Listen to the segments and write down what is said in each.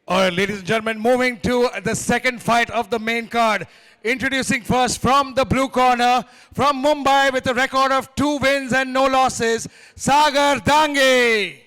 All right, ladies and gentlemen, moving to the second fight of the main card. Introducing first from the blue corner, from Mumbai with a record of 2 wins and no losses, Sagar Dange.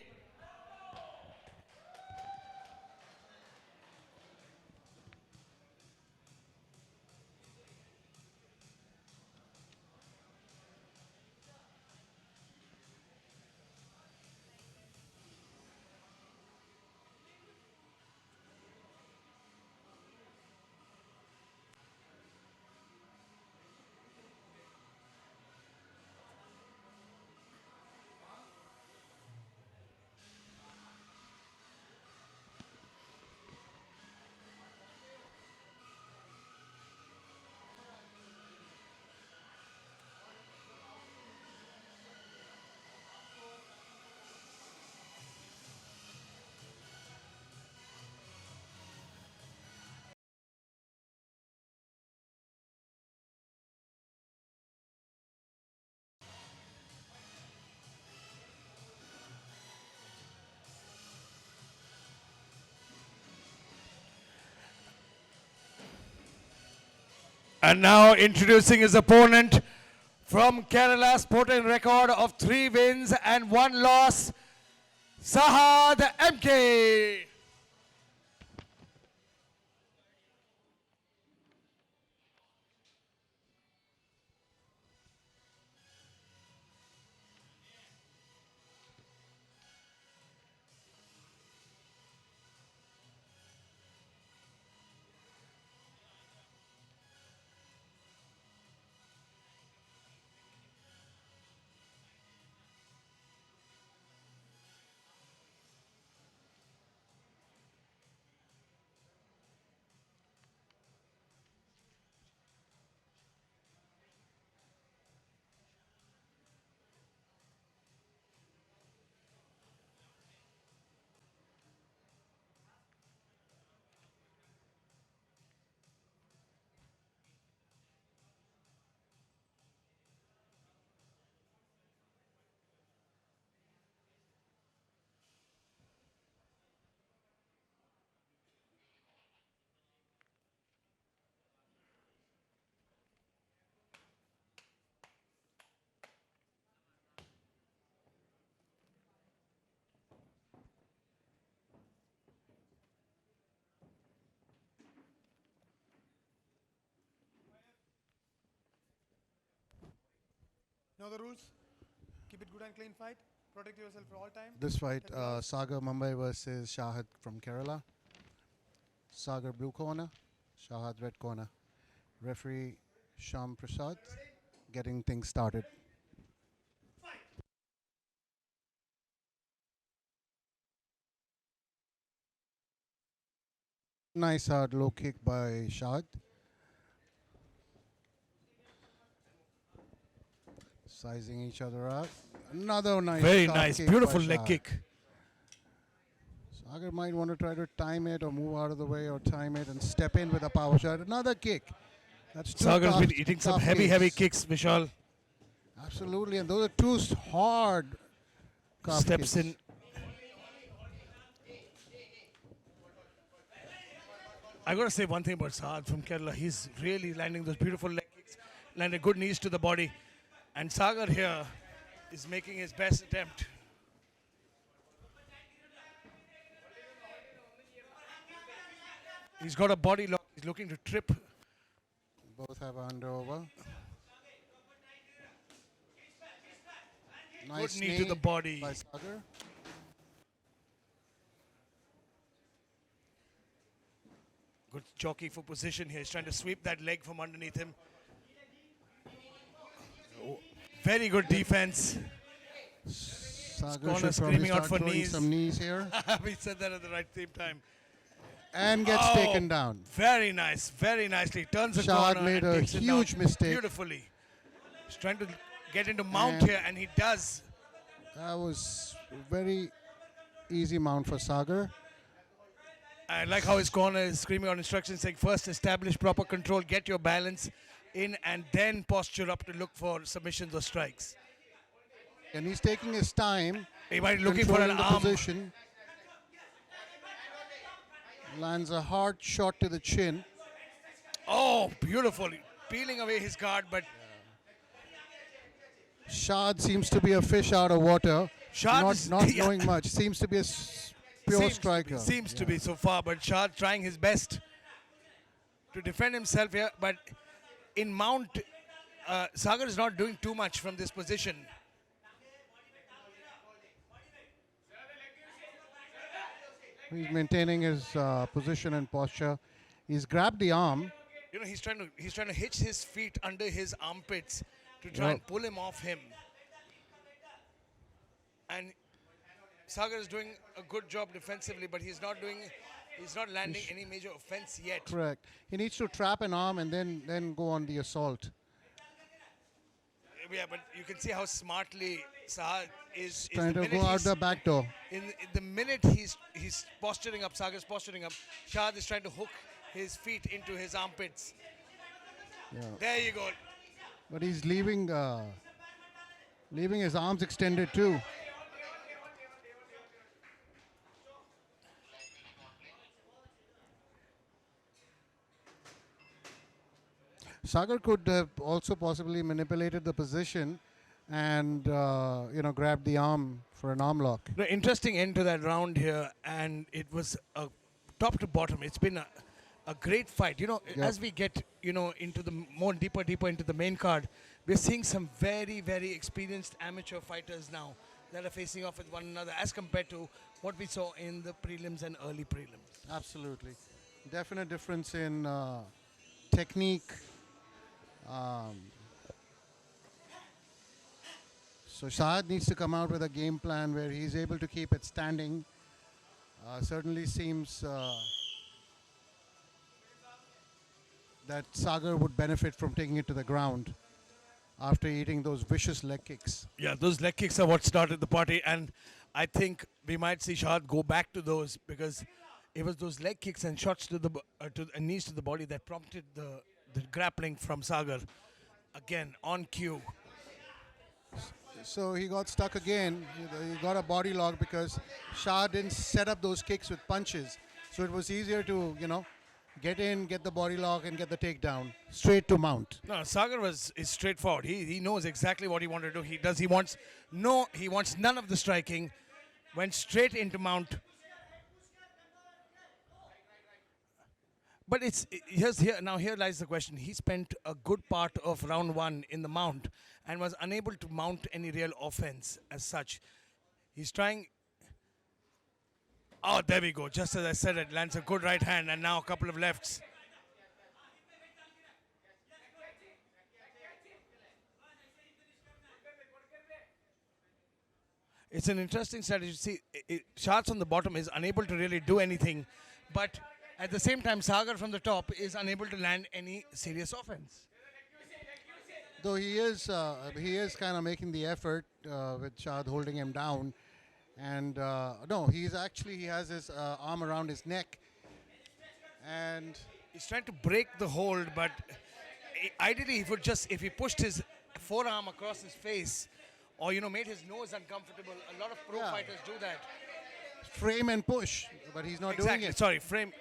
And now introducing his opponent from Kerala, sporting record of 3 wins and 1 loss, Sahad MK. Know the rules. Keep it good and clean fight. Protect yourself for all time. This fight, Sagar Mumbai versus Shahad from Kerala. Sagar blue corner, Shahad red corner. Referee Sham Prasad getting things started. Nice hard low kick by Shahad. Sizing each other up. Another nice Very sharp nice, kick beautiful by leg Shahad. kick. Sagar might want to try to time it or move out of the way or time it and step in with a power shot. Another kick. That's two Sagar's tough, been eating some tough heavy kicks. kicks, Vishal. Absolutely, and those are two hard calf Steps kicks. in. I got to say one thing about Saad from Kerala. He's really landing those beautiful leg kicks, landed good knees to the body. And Sagar here is making his best attempt. He's got a body lock. He's looking to trip. Both have under over. Nice Good knee to the body. by Sagar. Good jockey for position here. He's trying to sweep that leg from underneath him. Oh, very good defense. Sagar corner should probably screaming out start for throwing knees. some knees here We said that at the right same time. and gets Oh, taken down. Very nice, very nicely. Turns the Shahad corner made and a takes it huge down mistake. beautifully. He's trying to get into mount And- here, and he does. That was very easy mount for Sagar. I like how his corner is screaming out instructions saying first establish proper control, get your balance in, and then posture up to look for submissions or strikes. And he's taking his time, He might be looking for an controlling the arm. position. Lands a hard shot to the chin. Oh, beautiful. Peeling away his guard, but Shad seems to be a fish out of water. Shad not is- not yeah. knowing much. Seems to be a pure seems striker. Seems to be so far, but Shah trying his best to defend himself here. But in mount, Sagar is not doing too much from this position. He's maintaining his position and posture. He's grabbed the arm. You know, he's trying to hitch his feet under his armpits to try Yeah. and pull him off him. And Sagar is doing a good job defensively, but he's not landing any major offense yet. Correct. He needs to trap an arm and then go on the assault. Yeah, but you can see how smartly Sahar is Trying the to minute go out he's- the back door. In the minute he's posturing up, Sagar's posturing up, Shahad is trying to hook his feet into his armpits. Yeah. There you go. But he's leaving his arms extended too. Sagar could have also possibly manipulated the position and grabbed the arm for an arm lock. The interesting end to that round here, and it was top to bottom. It's been a great fight. You know, Yeah. as we get into the more deeper into the main card, we're seeing some very very experienced amateur fighters now that are facing off with one another, as compared to what we saw in the prelims and early prelims. Absolutely. Definite difference in technique. So Shahad needs to come out with a game plan where he's able to keep it standing. Certainly seems that Sagar would benefit from taking it to the ground after eating those vicious leg kicks. Yeah, those leg kicks are what started the party, and I think we might see Shahad go back to those, because it was those leg kicks and shots to the knees to the body that prompted the grappling from Sagar. Again, on cue. So he got stuck again. He got a body lock because Shah didn't set up those kicks with punches. So it was easier to, get in, get the body lock, and get the takedown straight to mount. No, Sagar is straightforward. He knows exactly what he wanted to do. He wants none of the striking. Went straight into mount. But here lies the question. He spent a good part of round one in the mount and was unable to mount any real offense as such. He's trying. Oh, there we go. Just as I said it, lands a good right hand and now a couple of lefts. It's an interesting strategy. See, Shahad on the bottom is unable to really do anything, but at the same time, Sagar from the top is unable to land any serious offense. Though he is kind of making the effort with Shahad holding him down. And no, he has his arm around his neck. And He's trying to break the hold, but ideally, if he pushed his forearm across his face, or made his nose uncomfortable. A lot of pro Yeah. fighters do that. frame and push, but he's not Exactly. doing it. Sorry, frame.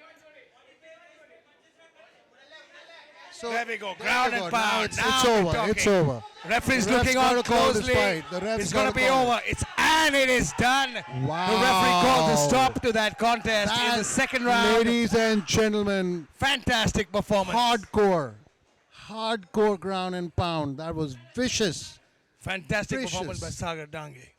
So There we go. there Ground you and go. Now pound. it's Now we're over. talking. It's over. Referee's The ref's looking on gotta call this closely. fight. The ref's It's going to gotta be call over. And it is done. Wow. The referee called the stop to that contest in the That, second round. ladies and gentlemen, Fantastic performance. hardcore ground and pound. That was vicious. Fantastic Vicious. performance by Sagar Dange.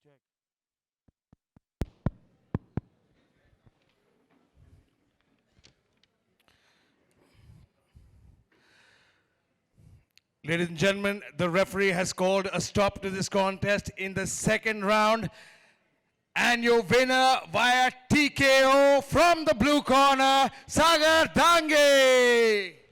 Check. Ladies and gentlemen, the referee has called a stop to this contest in the second round. And your winner via TKO from the blue corner, Sagar Dange.